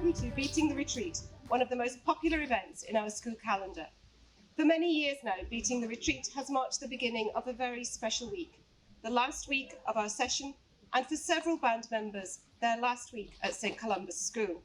welcome to Beating the Retreat, one of the most popular events in our school calendar. For many years now, Beating the Retreat has marked the beginning of a very special week, the last week of our session, and for several band members, their last week at St Columba's School.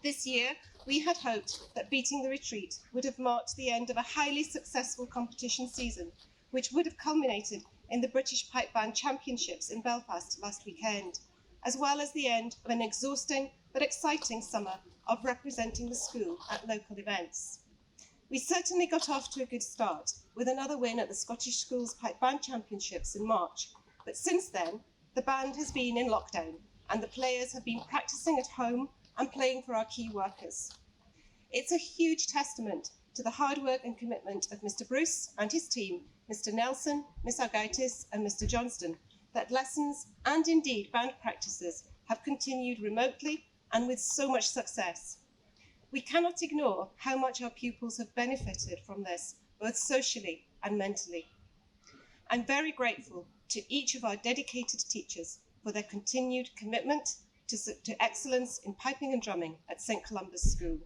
This year, we had hoped that Beating the Retreat would have marked the end of a highly successful competition season, which would have culminated in the British Pipe Band Championships in Belfast last weekend, as well as the end of an exhausting but exciting summer of representing the school at local events. We certainly got off to a good start with another win at the Scottish Schools Pipe Band Championships in March, but since then, the band has been in lockdown and the players have been practising at home and playing for our key workers. It's a huge testament to the hard work and commitment of Mr. Bruce and his team, Mr. Nelson, Miss Argaitis and Mr. Johnston, that lessons and indeed band practices have continued remotely and with so much success. We cannot ignore how much our pupils have benefited from this, both socially and mentally. I'm very grateful to each of our dedicated teachers for their continued commitment to excellence in piping and drumming at St Columba's School.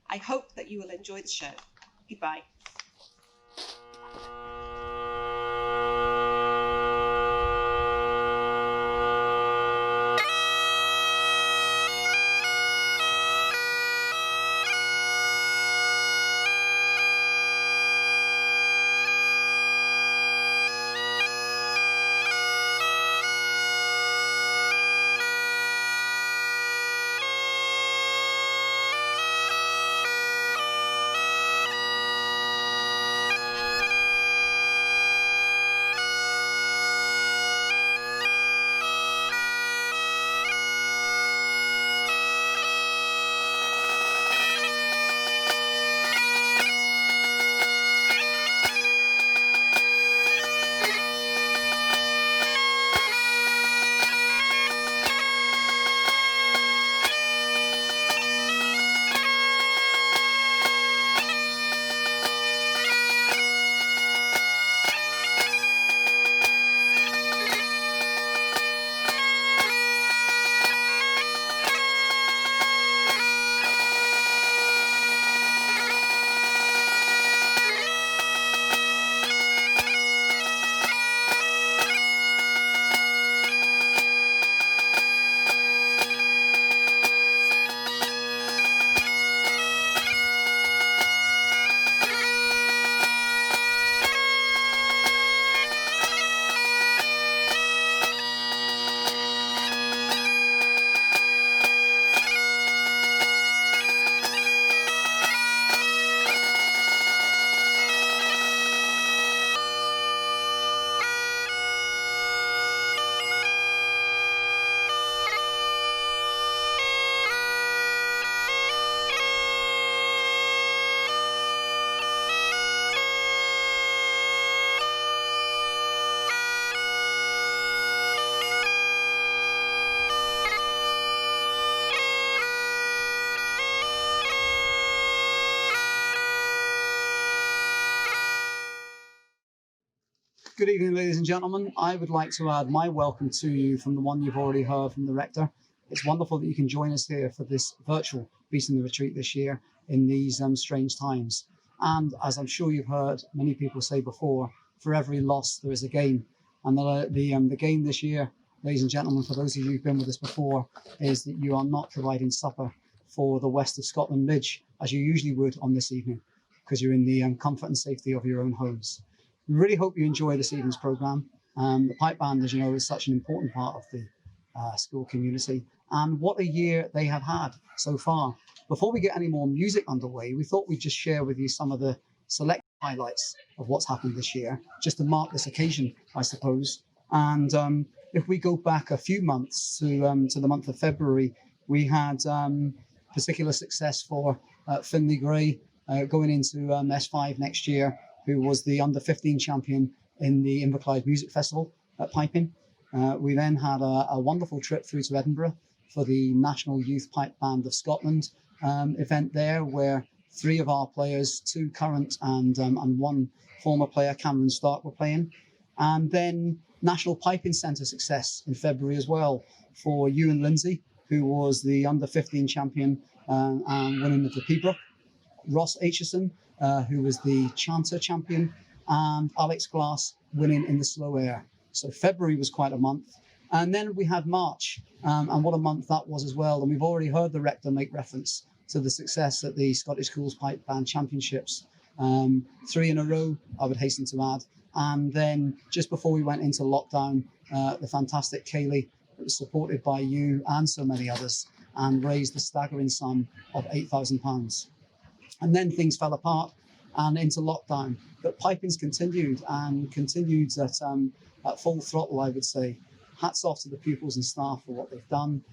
I hope that you will enjoy the show. Goodbye. Good evening, ladies and gentlemen. I would like to add my welcome to you from the one you've already heard from the Rector. It's wonderful that you can join us here for this virtual Beating the Retreat this year in these strange times. And as I'm sure you've heard many people say before, for every loss there is a gain. And the gain this year, ladies and gentlemen, for those of you who've been with us before, is that you are not providing supper for the West of Scotland Midge, as you usually would on this evening, because you're in the comfort and safety of your own homes. We really hope you enjoy this evening's programme. The pipe band, as you know, is such an important part of the school community, and what a year they have had so far. Before we get any more music underway, we thought we'd just share with you some of the select highlights of what's happened this year, just to mark this occasion, I suppose. And if we go back a few months to the month of February, we had particular success for Finlay Gray going into S5 next year, who was the under-15 champion in the Inverclyde Music Festival at piping. We then had a wonderful trip through to Edinburgh for the National Youth Pipe Band of Scotland event there, where 3 of our players, 2 current and 1 former player, Cameron Stark, were playing. And then National Piping Centre success in February as well for Ewan Lindsay, who was the under-15 champion and winning of the Pembroke, Ross Aitchison, who was the Chanter champion, and Alex Glass winning in the slow air. So February was quite a month. And then we had March, and what a month that was as well. And we've already heard the rector make reference to the success at the Scottish Schools Pipe Band Championships. 3 in a row, I would hasten to add. And then just before we went into lockdown, the fantastic Kaylee, that was supported by you and so many others, and raised the staggering sum of £8,000. And then things fell apart and into lockdown. But piping's continued and continued at full throttle, I would say. Hats off to the pupils and staff for what they've done,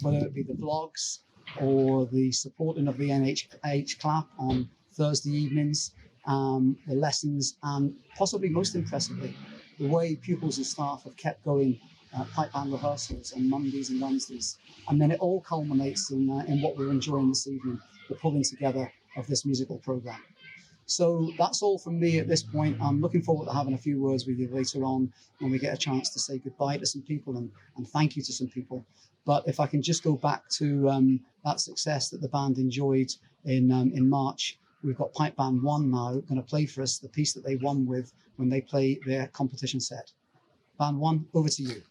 whether it be the vlogs or the supporting of the NHH clap on Thursday evenings, the lessons, and possibly most impressively, the way pupils and staff have kept going pipe band rehearsals on Mondays and Wednesdays. And then it all culminates in what we're enjoying this evening, the pulling together of this musical programme. So that's all from me at this point. I'm looking forward to having a few words with you later on when we get a chance to say goodbye to some people and thank you to some people. But if I can just go back to that success that the band enjoyed in March, we've got Pipe Band 1 now going to play for us the piece that they won with when they play their competition set. Band 1, over to you.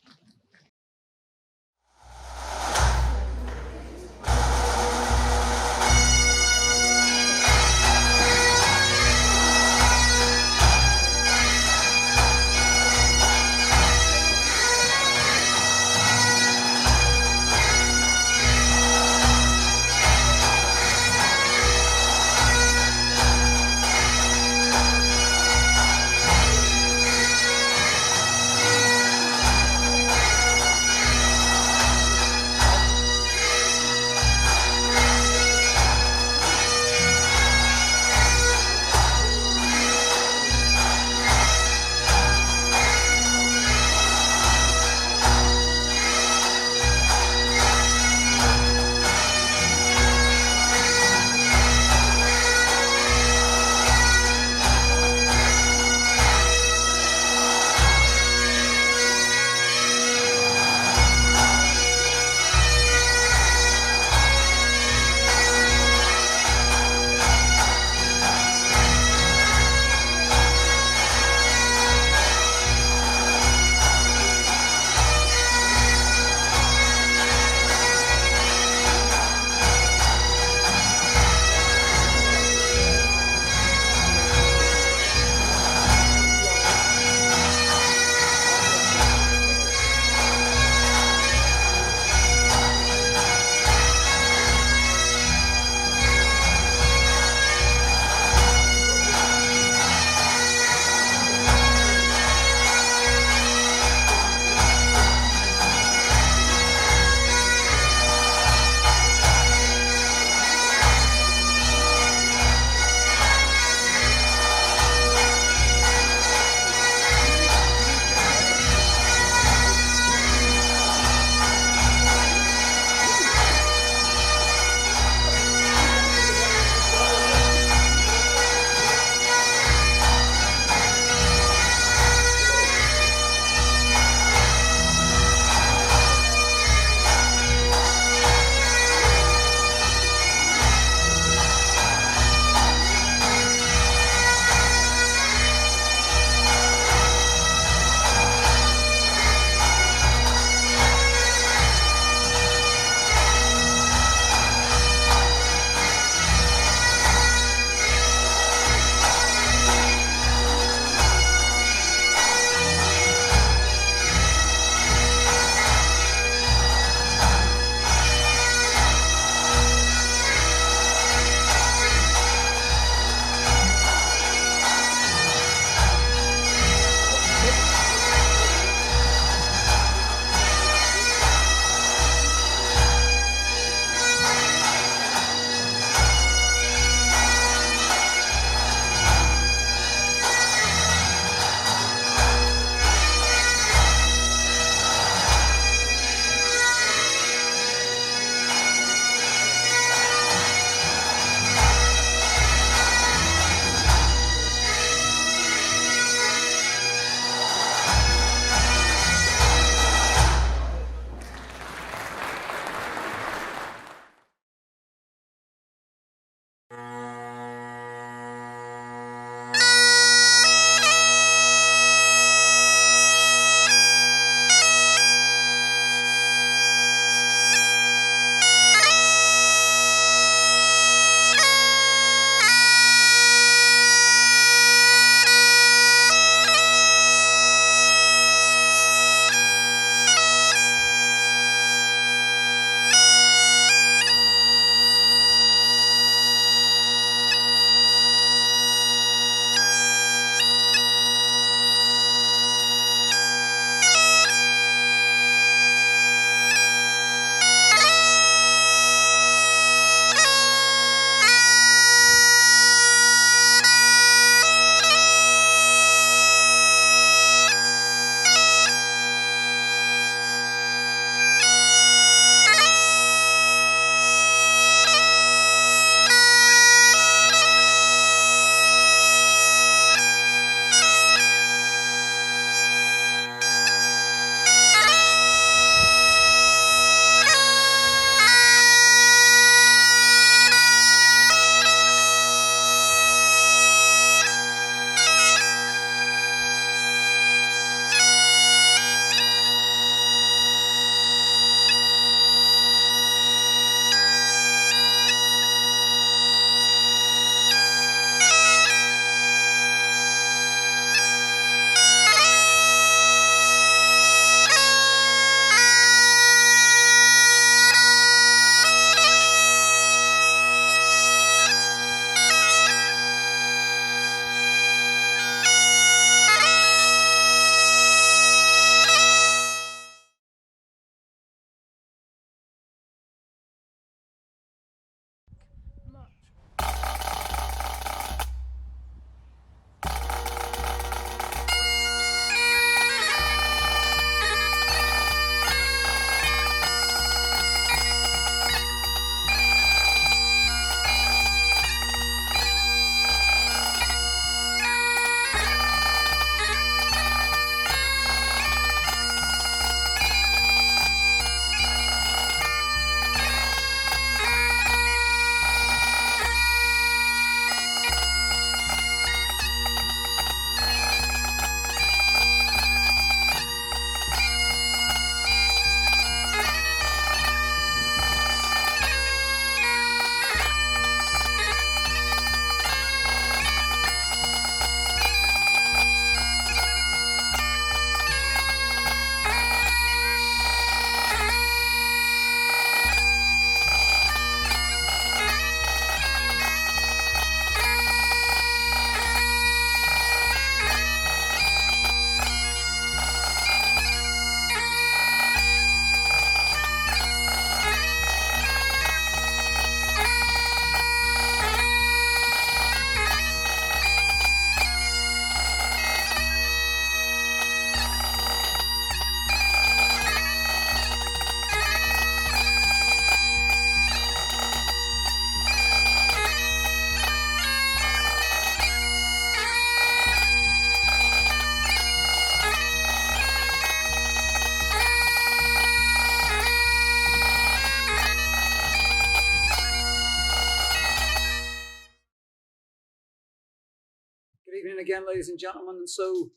evening again, ladies and gentlemen. And so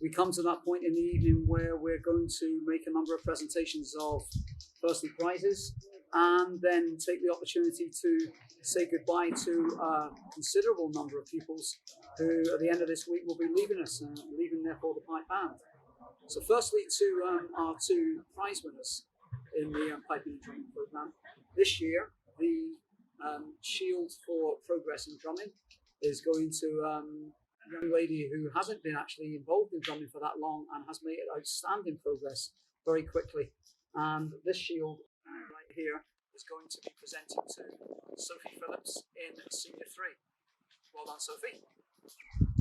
we come to that point in the evening where we're going to make a number of presentations of firstly prizes, and then take the opportunity to say goodbye to a considerable number of pupils who at the end of this week will be leaving us and leaving therefore the pipe band. So firstly to our two prize winners in the piping and drumming programme. This year the Shield for Progress in Drumming is going to a young lady who hasn't been actually involved in drumming for that long and has made outstanding progress very quickly. And this shield right here is going to be presented to Sophie Phillips in Senior 3. Well done, Sophie.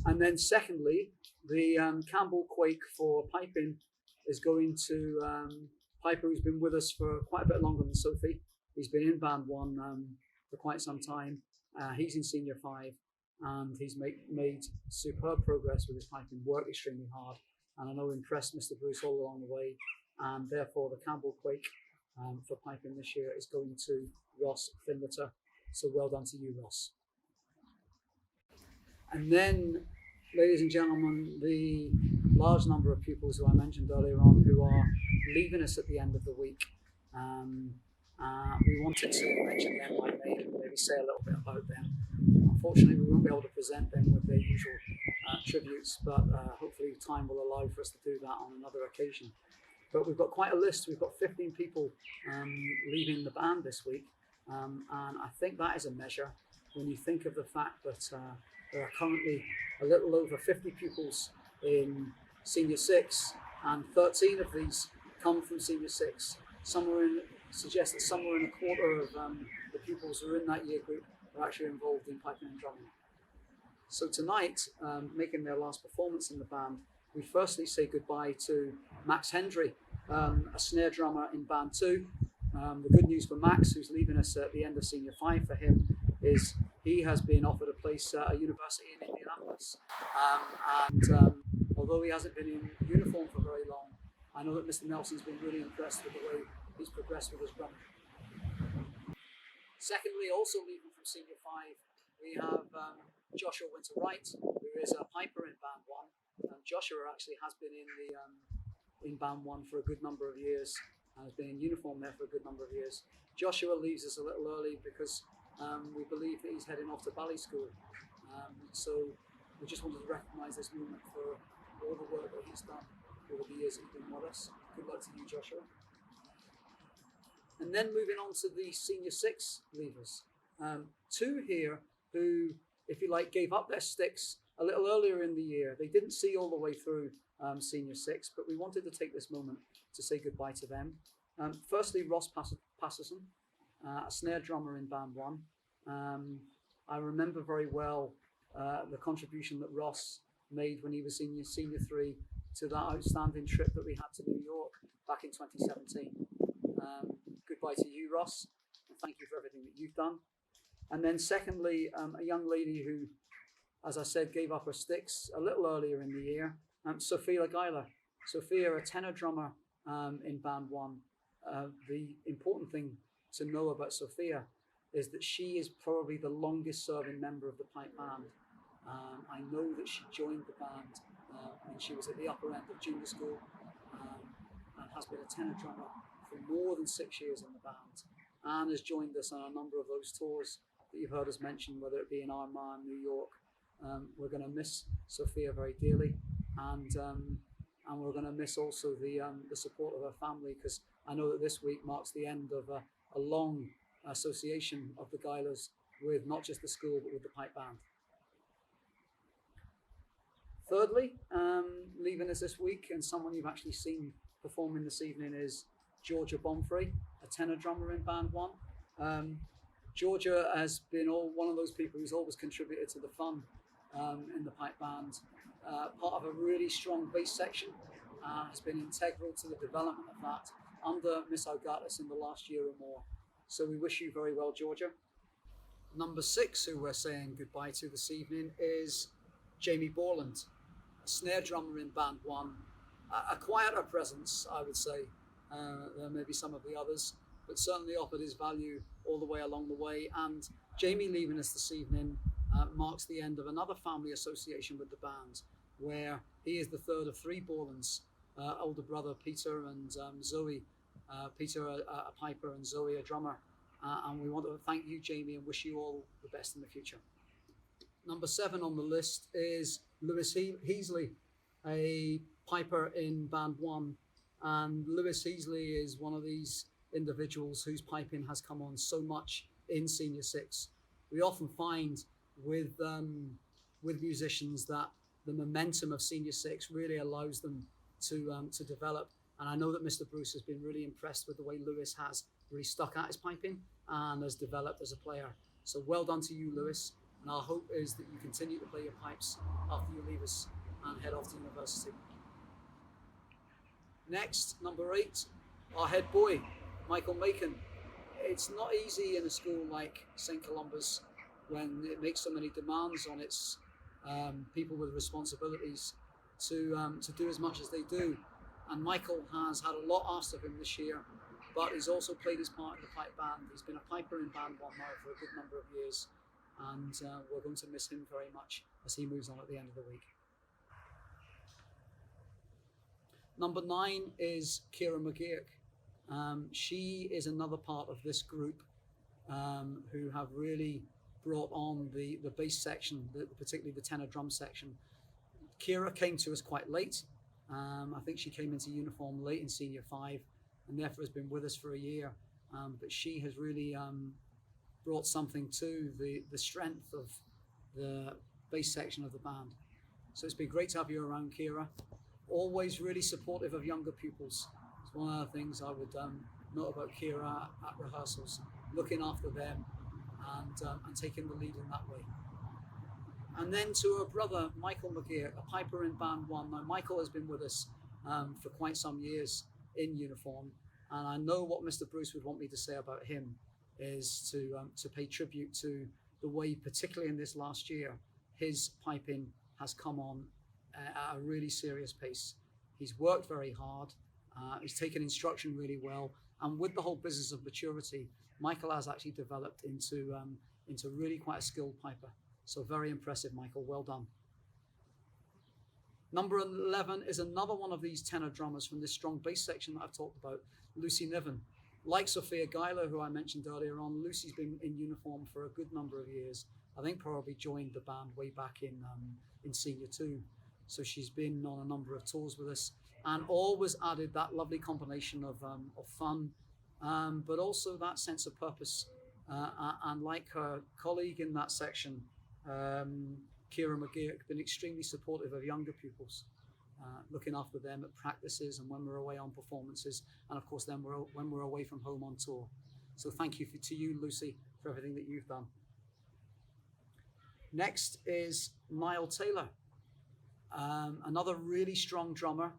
And then secondly, the Campbell Quake for piping is going to Piper, who's been with us for quite a bit longer than Sophie. He's been in Band 1 for quite some time. He's in Senior 5 and he's made superb progress with his piping, worked extremely hard, and I know impressed Mr. Bruce all along the way. And therefore the Campbell Quake for piping this year is going to Ross Finletter. So well done to you, Ross. And then, ladies and gentlemen, the large number of pupils who I mentioned earlier on who are leaving us at the end of the week. We wanted to mention them by name and maybe say a little bit about them. Unfortunately, we won't be able to present them with their usual tributes, but hopefully time will allow for us to do that on another occasion. But we've got quite a list. We've got 15 people leaving the band this week, and I think that is a measure when you think of the fact that there are currently a little over 50 pupils in Senior 6, and 13 of these come from Senior 6. Suggests that somewhere in a quarter of the pupils who are in that year group are actually involved in piping and drumming. So tonight, making their last performance in the band, we firstly say goodbye to Max Hendry, a snare drummer in Band 2. The good news for Max, who's leaving us at the end of Senior 5 for him, is he has been offered a place at a university in Indianapolis. Although he hasn't been in uniform for very long, I know that Mr. Nelson's been really impressed with the way he's progressed with his drumming. Secondly, also leaving from Senior 5, we have Joshua Winter-Wright, who is a piper in Band 1. Joshua actually has been in Band 1 for a good number of years, and has been in uniform there for a good number of years. Joshua leaves us a little early because we believe that he's heading off to ballet school. So we just wanted to recognise this moment for all the work that he's done over the years that he's been with us. Good luck to you, Joshua. And then moving on to the Senior 6 leavers. Two here who, if you like, gave up their sticks a little earlier in the year. They didn't see all the way through Senior 6, but we wanted to take this moment to say goodbye to them. Firstly, Ross Passerson, a snare drummer in Band 1. I remember very well the contribution that Ross made when he was in Senior 3 to that outstanding trip that we had to New York back in 2017. Goodbye to you, Ross, and thank you for everything that you've done. And then secondly, a young lady who, as I said, gave up her sticks a little earlier in the year, Sophia Geiler. Sophia, a tenor drummer in Band 1. The important thing to know about Sophia is that she is probably the longest serving member of the pipe band. I know that she joined the band when she was at the upper end of junior school and has been a tenor drummer for more than 6 years in the band, and has joined us on a number of those tours that you've heard us mention, whether it be in Armagh, New York. We're going to miss Sophia very dearly, and we're going to miss also the support of her family, because I know that this week marks the end of a long association of the Geilers with not just the school but with the pipe band. Thirdly, leaving us this week, and someone you've actually seen performing this evening, is Georgia Bomfrey, a tenor drummer in Band 1. Georgia has been one of those people who's always contributed to the fun in the pipe band. Part of a really strong bass section, has been integral to the development of that under Miss Algatis in the last year or more. So we wish you very well, Georgia. Number 6, who we're saying goodbye to this evening, is Jamie Borland, a snare drummer in Band 1. A quieter presence, I would say. There may be some of the others, but certainly offered his value all the way along the way. And Jamie leaving us this evening marks the end of another family association with the band, where he is the third of three Borlands, older brother Peter and Zoe. Peter a piper and Zoe a drummer. And we want to thank you, Jamie, and wish you all the best in the future. Number 7 on the list is Lewis Heasley, a piper in Band 1. And Lewis Heasley is one of these individuals whose piping has come on so much in Senior 6. We often find with musicians that the momentum of Senior 6 really allows them to develop. And I know that Mr. Bruce has been really impressed with the way Lewis has really stuck at his piping and has developed as a player. So well done to you, Lewis. And our hope is that you continue to play your pipes after you leave us and head off to university. Next, number 8, our head boy, Michael Macon. It's not easy in a school like St. Columba's when it makes so many demands on its people with responsibilities to do as much as they do. And Michael has had a lot asked of him this year, but he's also played his part in the pipe band. He's been a piper in Band 1 now for a good number of years, and we're going to miss him very much as he moves on at the end of the week. Number 9 is Kira McGeoch. She is another part of this group who have really brought on the bass section, particularly the tenor drum section. Kira came to us quite late. I think she came into uniform late in Senior 5 and therefore has been with us for a year. But she has really brought something to the strength of the bass section of the band. So it's been great to have you around, Kira. Always really supportive of younger pupils. It's one of the things I would note about Kira at rehearsals, looking after them and taking the lead in that way. And then to her brother, Michael McGeoch, a piper in Band 1. Now, Michael has been with us for quite some years in uniform, and I know what Mr. Bruce would want me to say about him is to pay tribute to the way, particularly in this last year, his piping has come on at a really serious pace. He's worked very hard, he's taken instruction really well, and with the whole business of maturity, Michael has actually developed into really quite a skilled piper. So very impressive, Michael. Well done. Number 11 is another one of these tenor drummers from this strong bass section that I've talked about, Lucy Niven. Like Sophia Geiler, who I mentioned earlier on, Lucy's been in uniform for a good number of years. I think probably joined the band way back in Senior 2. So she's been on a number of tours with us and always added that lovely combination of fun, but also that sense of purpose. And like her colleague in that section, Kira McGeoch, been extremely supportive of younger pupils, looking after them at practices and when we're away on performances, and of course then when we're away from home on tour. So thank you to you, Lucy, for everything that you've done. Next is Niall Taylor, another really strong drummer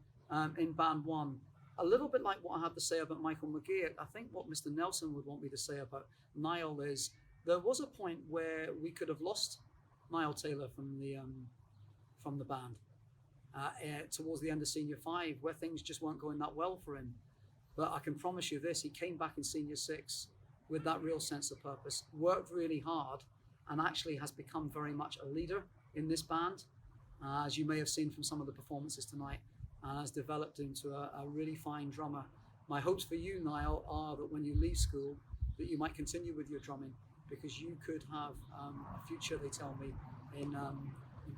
in Band 1. A little bit like what I had to say about Michael McGeoch, I think what Mr. Nelson would want me to say about Niall is there was a point where we could have lost Niall Taylor from the band towards the end of Senior 5, where things just weren't going that well for him. But I can promise you this, he came back in Senior 6 with that real sense of purpose, worked really hard, and actually has become very much a leader in this band, as you may have seen from some of the performances tonight, and has developed into a really fine drummer. My hopes for you, Niall, are that when you leave school, that you might continue with your drumming, because you could have a future, they tell me, in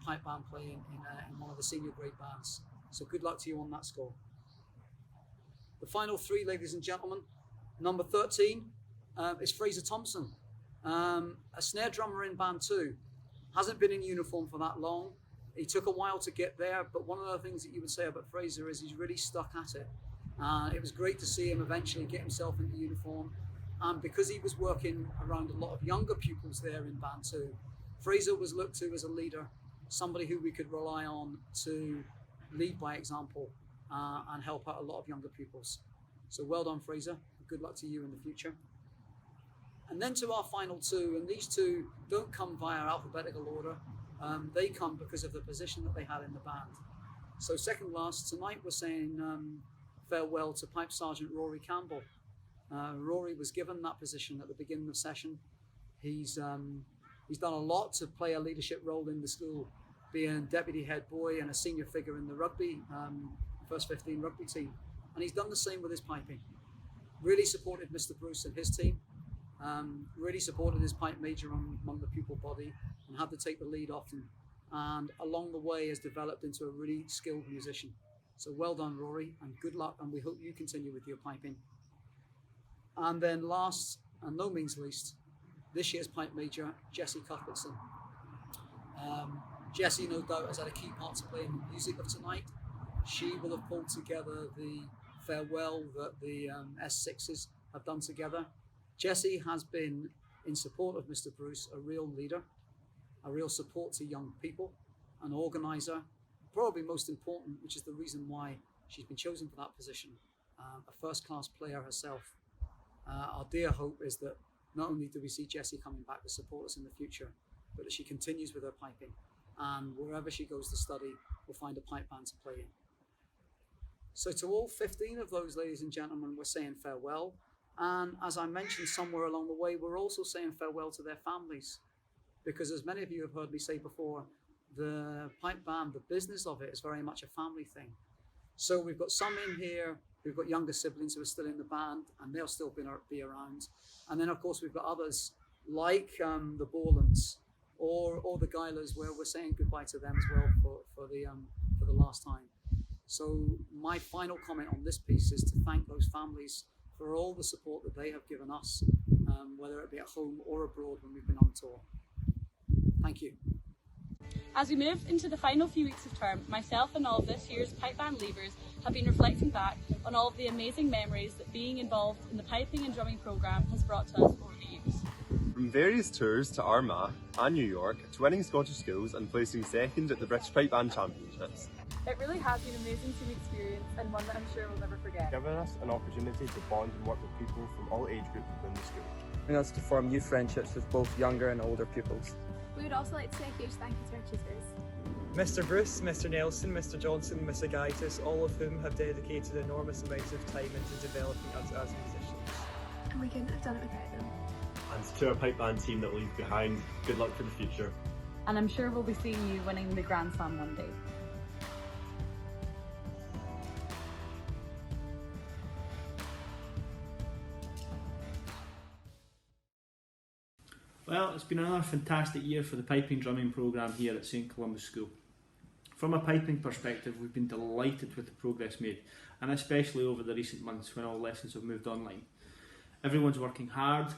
pipe band playing in one of the senior grade bands. So good luck to you on that score. The final 3, ladies and gentlemen. Number 13 is Fraser Thompson, a snare drummer in Band 2. Hasn't been in uniform for that long. He took a while to get there, but one of the things that you would say about Fraser is he's really stuck at it. It was great to see him eventually get himself into uniform. And because he was working around a lot of younger pupils there in Band 2, Fraser was looked to as a leader, somebody who we could rely on to lead by example and help out a lot of younger pupils. So well done, Fraser. Good luck to you in the future. And then to our final 2, and these 2 don't come via alphabetical order. They come because of the position that they had in the band. So second last, tonight we're saying farewell to Pipe Sergeant Rory Campbell. Rory was given that position at the beginning of session. He's He's done a lot to play a leadership role in the school, being deputy head boy and a senior figure in the rugby, first 15 rugby team. And he's done the same with his piping. Really supported Mr. Bruce and his team, really supported his pipe major among the pupil body and had to take the lead often. And along the way has developed into a really skilled musician. So well done, Rory, and good luck, and we hope you continue with your piping. And then last, and no means least, this year's pipe major, Jessie Cuthbertson. Jessie, no doubt, has had a key part to play in the music of tonight. She will have pulled together the farewell that the S6s have done together. Jessie has been, in support of Mr. Bruce, a real leader, a real support to young people, an organiser, probably most important, which is the reason why she's been chosen for that position, a first-class player herself. Our dear hope is that not only do we see Jessie coming back to support us in the future, but that she continues with her piping, and wherever she goes to study, will find a pipe band to play in. So to all 15 of those ladies and gentlemen, we're saying farewell. And as I mentioned somewhere along the way, we're also saying farewell to their families. Because as many of you have heard me say before, the pipe band, the business of it is very much a family thing. So we've got some in here who've got younger siblings who are still in the band, and they'll still be around. And then of course we've got others like the Borlands or the Guylers, where we're saying goodbye to them as well for the last time. So my final comment on this piece is to thank those families for all the support that they have given us, whether it be at home or abroad when we've been on tour. Thank you. As we move into the final few weeks of term, myself and all of this year's pipe band leavers have been reflecting back on all of the amazing memories that being involved in the piping and drumming programme has brought to us over the years. From various tours to Armagh and New York, to winning Scottish schools and placing second at the British Pipe Band Championships. It really has been an amazing team experience and one that I'm sure we'll never forget. Giving us an opportunity to bond and work with people from all age groups within the school. Allowing us to form new friendships with both younger and older pupils. We would also like to say a huge thank you to our tutors. Mr. Bruce, Mr. Nelson, Mr. Johnson, Mr. Gaitis, all of whom have dedicated enormous amounts of time into developing us as musicians. And we couldn't have done it without them. And to our pipe band team that we'll leave behind, good luck for the future. And I'm sure we'll be seeing you winning the Grand Slam one day. Well, it's been another fantastic year for the piping drumming programme here at St Columba School. From a piping perspective, we've been delighted with the progress made, and especially over the recent months when all lessons have moved online. Everyone's working hard,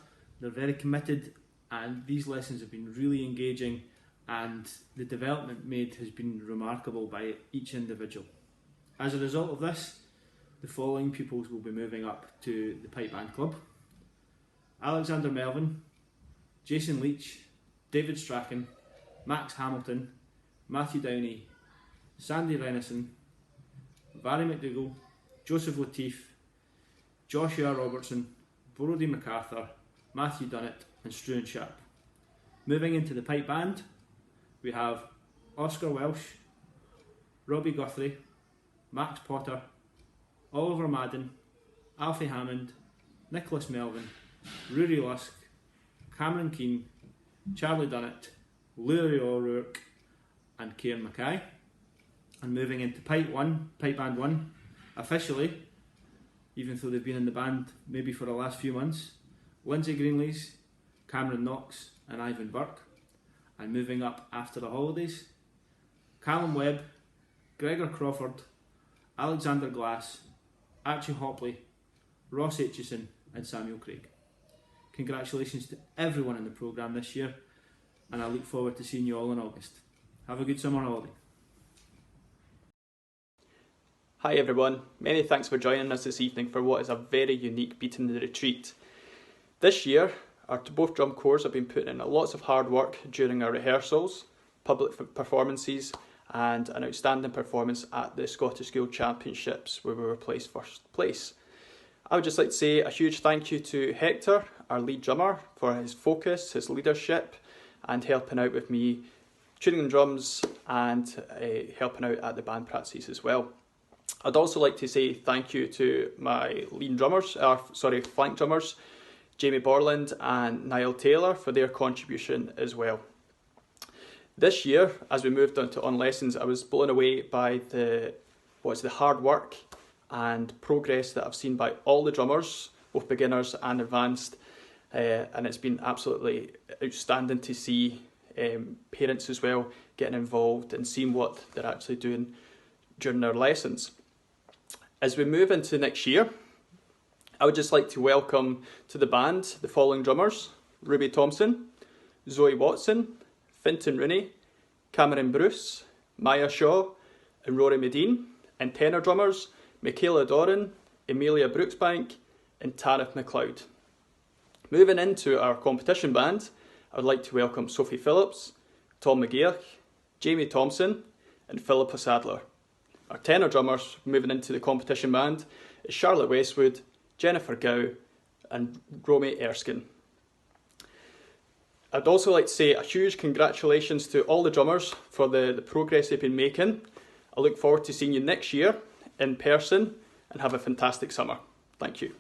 they're very committed, and these lessons have been really engaging, and the development made has been remarkable by each individual. As a result of this, the following pupils will be moving up to the Pipe Band Club: Alexander Melvin, Jason Leach, David Strachan, Max Hamilton, Matthew Downey, Sandy Renison, Barry McDougall, Joseph Latif, Joshua Robertson, Brody MacArthur, Matthew Dunnett and Struan Sharp. Moving into the pipe band, we have Oscar Welsh, Robbie Guthrie, Max Potter, Oliver Madden, Alfie Hammond, Nicholas Melvin, Rory Lusk, Cameron Keane, Charlie Dunnett, Louis O'Rourke and Kieran Mackay. And moving into pipe band one, officially, even though they've been in the band maybe for the last few months, Lindsay Greenleys, Cameron Knox and Ivan Burke. And moving up after the holidays, Callum Webb, Gregor Crawford, Alexander Glass, Archie Hopley, Ross Aitchison and Samuel Craig. Congratulations to everyone in the programme this year, and I look forward to seeing you all in August. Have a good summer holiday. Hi everyone, many thanks for joining us this evening for what is a very unique beat in the retreat. This year, both drum corps have been putting in lots of hard work during our rehearsals, public performances and an outstanding performance at the Scottish School Championships where we were placed first place. I would just like to say a huge thank you to Hector, our lead drummer, for his focus, his leadership and helping out with me tuning the drums and helping out at the band practices as well. I'd also like to say thank you to my flank drummers, Jamie Borland and Niall Taylor for their contribution as well. This year, as we moved on lessons, I was blown away by the hard work and progress that I've seen by all the drummers, both beginners and advanced, and it's been absolutely outstanding to see parents as well getting involved and seeing what they're actually doing during their lessons. As we move into next year, I would just like to welcome to the band the following drummers: Ruby Thompson, Zoe Watson, Fintan Rooney, Cameron Bruce, Maya Shaw and Rory Medine, and tenor drummers Michaela Doran, Amelia Brooksbank and Tareth McLeod. Moving into our competition band, I would like to welcome Sophie Phillips, Tom McGeoch, Jamie Thompson and Philippa Sadler. Our tenor drummers moving into the competition band is Charlotte Westwood, Jennifer Gow and Romy Erskine. I'd also like to say a huge congratulations to all the drummers for the progress they've been making. I look forward to seeing you next year in person and have a fantastic summer. Thank you.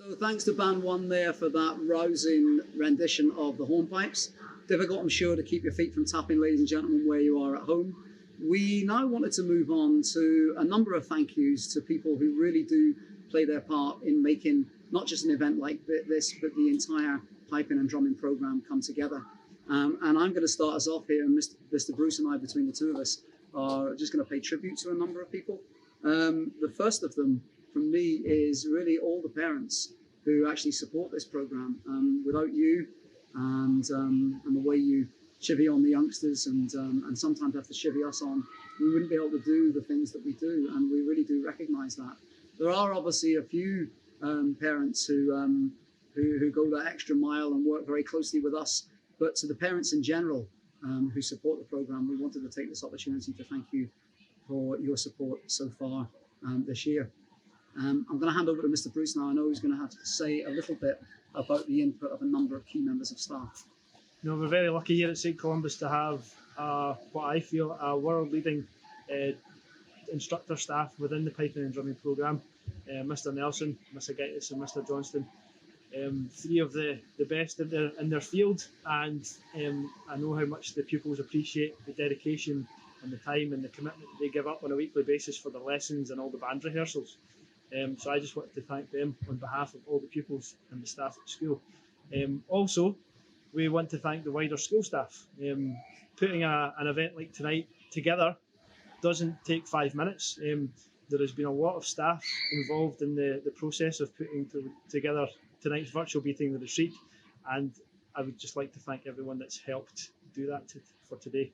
So thanks to Band 1 there for that rousing rendition of the hornpipes. Difficult, I'm sure, to keep your feet from tapping, ladies and gentlemen, where you are at home. We now wanted to move on to a number of thank yous to people who really do play their part in making not just an event like this, but the entire piping and drumming program come together. And I'm going to start us off here, and Mr. Bruce and I, between the two of us, are just going to pay tribute to a number of people. The first of them, from me, is really all the parents who actually support this program. Without you and the way you chivvy on the youngsters and sometimes have to chivvy us on, we wouldn't be able to do the things that we do, and we really do recognise that. There are obviously a few parents who go that extra mile and work very closely with us, but to the parents in general who support the program, we wanted to take this opportunity to thank you for your support so far this year. I'm going to hand over to Mr. Bruce now. I know he's going to have to say a little bit about the input of a number of key members of staff. You know, we're very lucky here at St Columba's to have what I feel a world-leading instructor staff within the piping and drumming programme, Mr Nelson, Mr Gaitis and Mr Johnston. Three of the best in their field, and I know how much the pupils appreciate the dedication and the time and the commitment they give up on a weekly basis for their lessons and all the band rehearsals. So I just wanted to thank them on behalf of all the pupils and the staff at school. Also, we want to thank the wider school staff. Putting an event like tonight together doesn't take 5 minutes. There has been a lot of staff involved in the process of putting together tonight's virtual Beating the Retreat, and I would just like to thank everyone that's helped do that for today.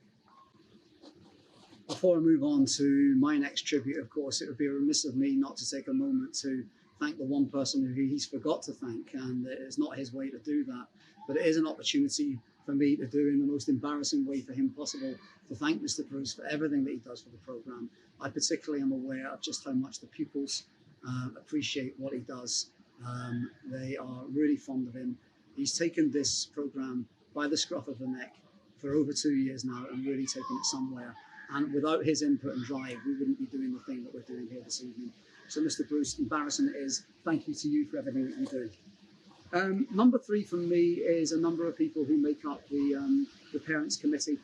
Before I move on to my next tribute, of course, it would be remiss of me not to take a moment to thank the one person who he's forgot to thank, and it's not his way to do that, but it is an opportunity for me to do in the most embarrassing way for him possible, to thank Mr Bruce for everything that he does for the programme. I particularly am aware of just how much the pupils appreciate what he does. They are really fond of him. He's taken this programme by the scruff of the neck for over 2 years now and really taken it somewhere. And without his input and drive, we wouldn't be doing the thing that we're doing here this evening. So, Mr Bruce, embarrassing it is. Thank you to you for everything that you do. Number 3 for me is a number of people who make up the Parents Committee.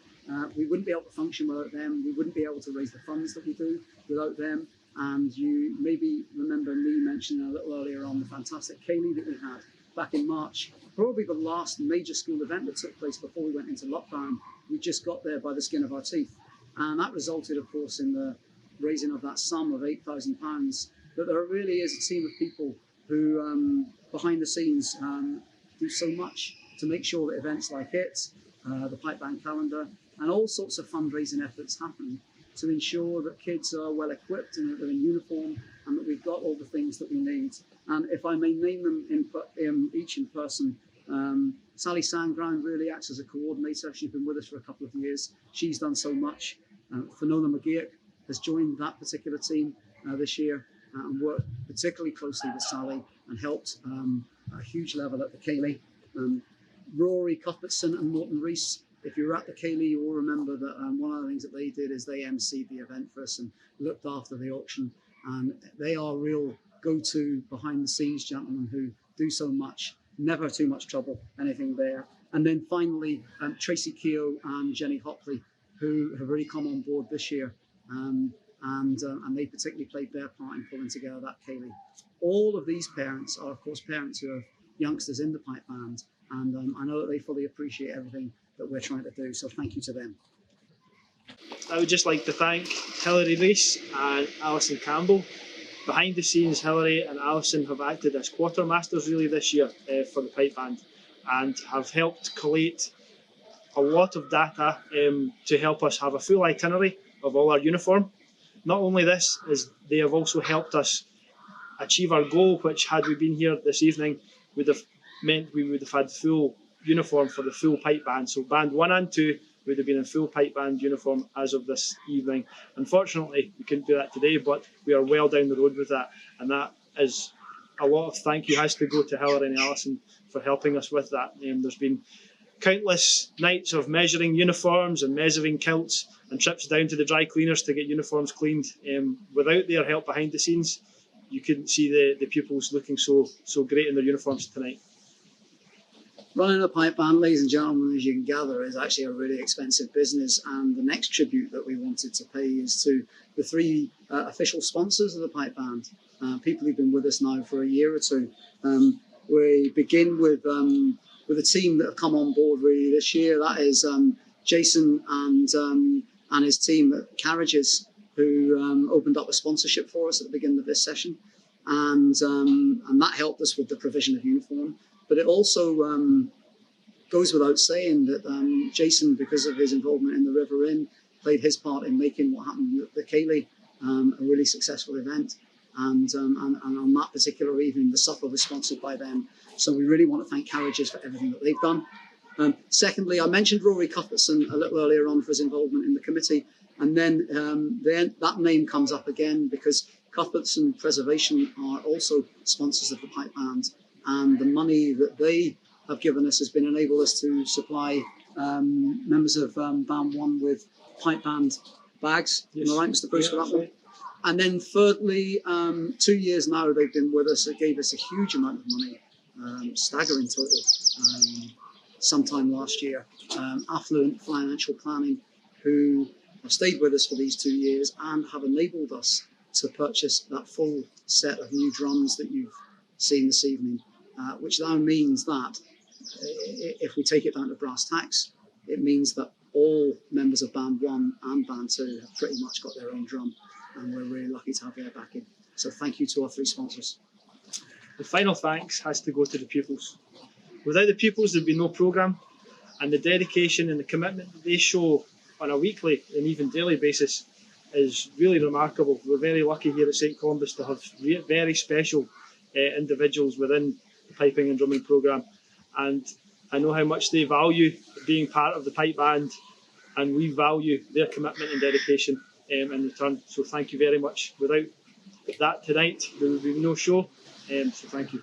We wouldn't be able to function without them. We wouldn't be able to raise the funds that we do without them. And you maybe remember me mentioning a little earlier on the fantastic Ceilidh that we had back in March. Probably the last major school event that took place before we went into lockdown. We just got there by the skin of our teeth. And that resulted, of course, in the raising of that sum of £8,000. But there really is a team of people who, behind the scenes, do so much to make sure that events like it, the pipe band calendar, and all sorts of fundraising efforts happen to ensure that kids are well equipped and that they're in uniform and that we've got all the things that we need. And if I may name them each in person, Sally Sandground really acts as a coordinator. She's been with us for a couple of years. She's done so much. Finola McGeoch has joined that particular team this year and worked particularly closely with Sally and helped at a huge level at the Ceilidh. Rory Cuthbertson and Morton Rees, if you were at the Ceilidh, you will remember that one of the things that they did is they emceed the event for us and looked after the auction. And they are real go-to behind the scenes gentlemen who do so much. Never too much trouble, anything there. And then finally, Tracy Keogh and Jenny Hopley, who have really come on board this year. And they particularly played their part in pulling together that Ceilidh. All of these parents are, of course, parents who have youngsters in the pipe band. And I know that they fully appreciate everything that we're trying to do. So thank you to them. I would just like to thank Hilary Rees and Alison Campbell. Behind the scenes, Hilary and Alison have acted as quartermasters really this year for the pipe band and have helped collate a lot of data to help us have a full itinerary of all our uniform. Not only this, is they have also helped us achieve our goal, which had we been here this evening would have meant we would have had full uniform for the full pipe band. So band 1 and 2 would have been in full pipe band uniform as of this evening. Unfortunately, we couldn't do that today, but we are well down the road with that. And that is a lot of thank you has to go to Hilary and Alison for helping us with that. There's been countless nights of measuring uniforms and measuring kilts and trips down to the dry cleaners to get uniforms cleaned. Without their help behind the scenes, you couldn't see the pupils looking so great in their uniforms tonight. Running a pipe band, ladies and gentlemen, as you can gather, is actually a really expensive business. And the next tribute that we wanted to pay is to the 3 official sponsors of the pipe band, people who've been with us now for a year or two. We begin with a team that have come on board really this year. That is Jason and his team at Carriages, who opened up a sponsorship for us at the beginning of this session. And that helped us with the provision of uniform. But it also goes without saying that Jason, because of his involvement in the River Inn, played his part in making what happened at the Ceilidh a really successful event. And on that particular evening, the supper was sponsored by them. So we really want to thank Carriages for everything that they've done. Secondly, I mentioned Rory Cuthbertson a little earlier on for his involvement in the committee. And then that name comes up again because Cuthbertson Preservation are also sponsors of the pipe band. And the money that they have given us has been enabled us to supply members of Band 1 with pipe band bags. Yes. Am I right, Mr. Bruce, for that one? And then thirdly, 2 years now they've been with us. It gave us a huge amount of money, staggering total, sometime last year. Affluent Financial Planning, who have stayed with us for these 2 years and have enabled us to purchase that full set of new drums that you've seen this evening, which now means that if we take it down to brass tacks, it means that all members of Band 1 and Band 2 have pretty much got their own drum, and we're really lucky to have their backing. So thank you to our 3 sponsors. The final thanks has to go to the pupils. Without the pupils, there'd be no programme, and the dedication and the commitment that they show on a weekly and even daily basis is really remarkable. We're very lucky here at St Columba's to have very special individuals within the piping and drumming programme, and I know how much they value being part of the pipe band, and we value their commitment and dedication in return. So thank you very much. Without that tonight, there would be no show. So thank you.